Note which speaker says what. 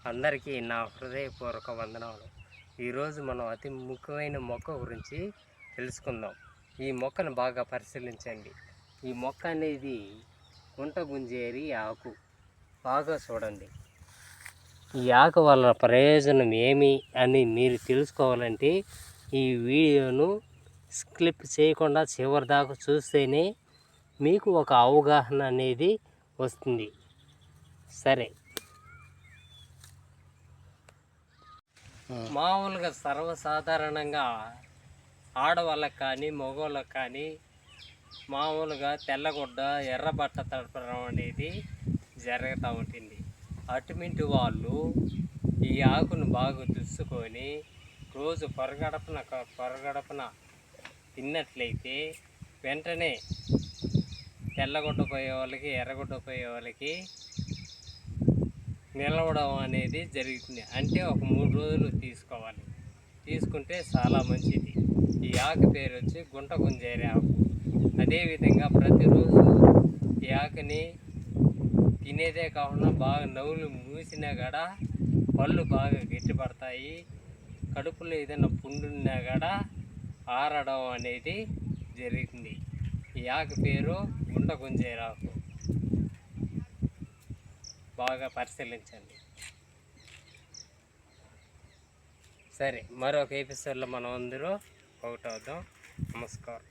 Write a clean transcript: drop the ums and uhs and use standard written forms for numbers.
Speaker 1: అందరికీ నా హృదయపూర్వక వందనాలు. ఈరోజు మనం అతి ముఖ్యమైన మొక్క గురించి తెలుసుకుందాం. ఈ మొక్కను బాగా పరిశీలించండి. ఈ మొక్క అనేది గుంటగుంజేరి ఆకు. బాగా చూడండి. ఈ ఆకు వల్ల ప్రయోజనం ఏమి అని మీరు తెలుసుకోవాలంటే ఈ వీడియోను స్కిప్ చేయకుండా చివరి దాకా చూస్తేనే మీకు ఒక అవగాహన అనేది వస్తుంది. సరే, మామూలుగా సర్వసాధారణంగా ఆడవాళ్ళకి కానీ మగవాళ్ళకి కానీ మామూలుగా తెల్లగుడ్డ ఎర్రబట్ట తడపడం అనేది జరుగుతూ ఉంటుంది. అటువంటి వాళ్ళు ఈ ఆకును బాగా దుస్సుకొని రోజు పొరగడపన తిన్నట్లయితే వెంటనే తెల్లగుడ్డ పోయే వాళ్ళకి ఎర్రగుడ్డ పోయే వాళ్ళకి నిలవడం అనేది జరుగుతుంది. అంటే ఒక 3 రోజులు తీసుకోవాలి. తీసుకుంటే చాలా మంచిది. ఈ ఆకు పేరు వచ్చి గుంటగుంజేరి ఆకు. అదేవిధంగా ప్రతిరోజు ఈ ఆకుని తినేదే కాకుండా బాగా నవ్వులు మూసినా కూడా పళ్ళు బాగా గట్టిపడతాయి. కడుపులో ఏదైనా పుండున్నా కూడా ఆరడం అనేది జరుగుతుంది. ఈ ఆకు పేరు గుంటగుంజేరి ఆకు. బాగా పరిశీలించండి. సరే, మరొక ఎపిసోడ్లో మనం అందరూ ఒకటవుదాం. నమస్కారం.